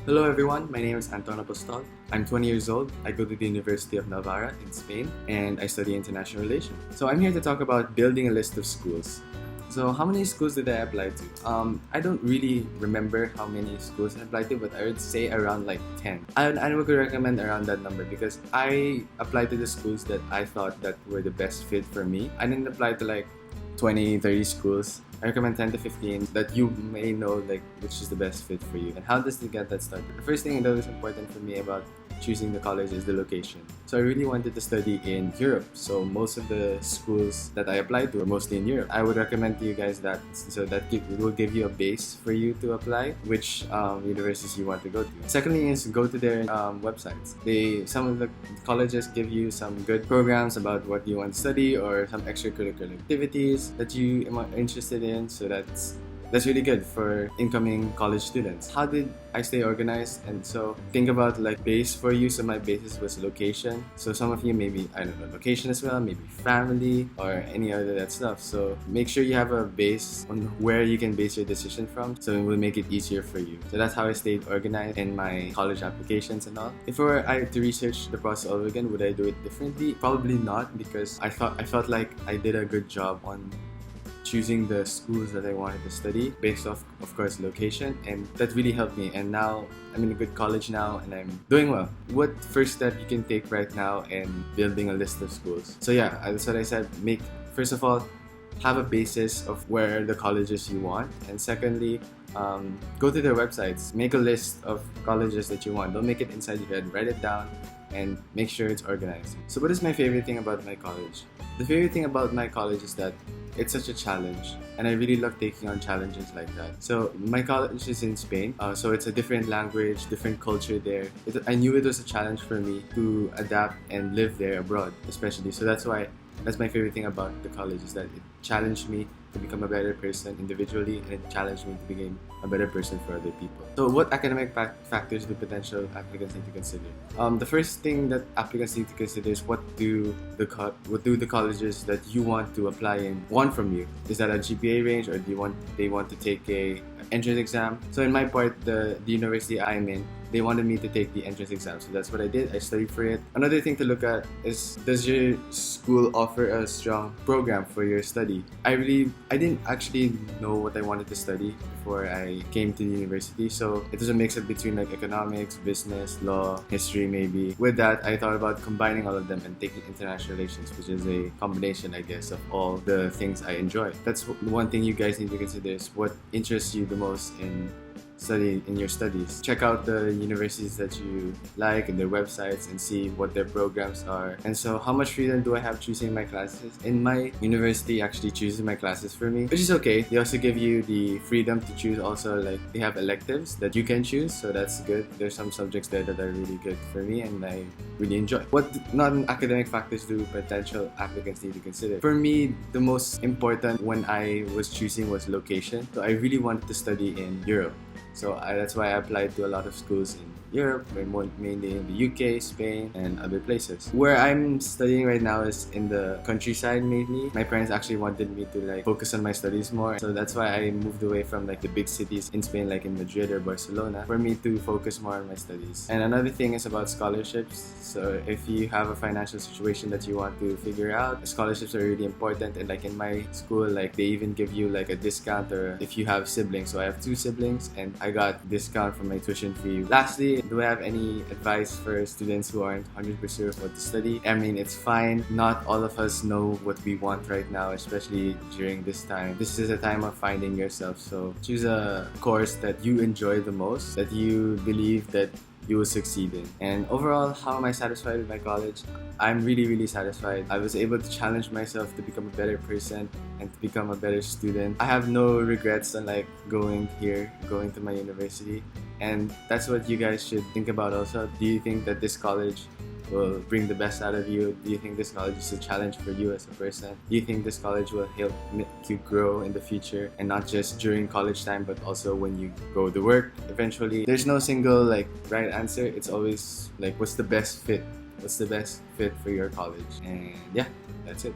Hello everyone, my name is Anton Apostol. I'm 20 years old. I go to the University of Navarra in Spain and I study international relations. So I'm here to talk about building a list of schools. So how many schools did I apply to? I don't really remember how many schools I applied to, but I would say around like 10. I would recommend around that number because I applied to the schools that I thought that were the best fit for me. I didn't apply to like 20, 30 schools. I recommend 10 to 15 that you may know like which is the best fit for you. And how does to get that started? The first thing that was important for me about choosing the college is the location. So I really wanted to study in Europe. So most of the schools that I applied to are mostly in Europe. I would recommend to you guys that so that it will give you a base for you to apply which universities you want to go to. Secondly is go to their websites. Some of the colleges give you some good programs about what you want to study or some extracurricular activities that you are interested in. So that's really good for incoming college students. How did I stay organized? And so think about like base for you. So my basis was location. So some of you maybe, I don't know, location as well, maybe family or any other that stuff. So make sure you have a base on where you can base your decision from, so it will make it easier for you. So that's how I stayed organized in my college applications and all. If I had to research the process over again, would I do it differently? Probably not, because I felt like I did a good job on choosing the schools that I wanted to study based off, of course, location, and that really helped me. And now I'm in a good college now and I'm doing well. What first step you can take right now in building a list of schools? So yeah, that's what I said. First of all, have a basis of where the colleges you want, and secondly, go to their websites. Make a list of colleges that you want. Don't make it inside your head. Write it down and make sure it's organized. So what is my favorite thing about my college? The favorite thing about my college is that it's such a challenge, and I really love taking on challenges like that. So my college is in Spain, so it's a different language, different culture there. I knew it was a challenge for me to adapt and live there abroad, especially. So that's my favorite thing about the college, is that it challenged me to become a better person individually, and it challenged me to become a better person for other people. So what academic factors do potential applicants need to consider? The first thing that applicants need to consider is what do the colleges that you want to apply in want from you? Is that a GPA range, or they want to take a entrance exam? So in my part, the university I'm in, they wanted me to take the entrance exam, so that's what I did. I studied for it. Another thing to look at is, does your school offer a strong program for your study? I didn't actually know what I wanted to study before I came to the university, so it was a mix-up between like economics, business, law, history maybe. With that, I thought about combining all of them and taking international relations, which is a combination, I guess, of all the things I enjoy. That's one thing you guys need to consider, is what interests you the most in your studies. Check out the universities that you like and their websites and see what their programs are. And so how much freedom do I have choosing my classes? In my university actually chooses my classes for me, which is okay. They also give you the freedom to choose also, like they have electives that you can choose, so that's good. There's some subjects there that are really good for me and I really enjoy. What non-academic factors do potential applicants need to consider? For me, the most important when I was choosing was location. So I really wanted to study in Europe. So that's why I applied to a lot of schools in Europe, mainly in the UK, Spain, and other places. Where I'm studying right now is in the countryside mainly. My parents actually wanted me to like focus on my studies more, so that's why I moved away from like the big cities in Spain, like in Madrid or Barcelona, for me to focus more on my studies. And another thing is about scholarships. So if you have a financial situation that you want to figure out, scholarships are really important. And like in my school, like they even give you like a discount, or if you have siblings. So I have 2 siblings and I got discount for my tuition fee. Lastly, do I have any advice for students who aren't 100% sure what to study? I mean, it's fine. Not all of us know what we want right now, especially during this time. This is a time of finding yourself. So choose a course that you enjoy the most, that you believe that you will succeed in. And overall, how am I satisfied with my college? I'm really, really satisfied. I was able to challenge myself to become a better person and to become a better student. I have no regrets on like going to my university. And that's what you guys should think about also. Do you think that this college will bring the best out of you? Do you think this college is a challenge for you as a person? Do you think this college will help make you grow in the future, and not just during college time but also when you go to work eventually? There's no single like right answer. It's always like, what's the best fit for your college? And yeah, that's it.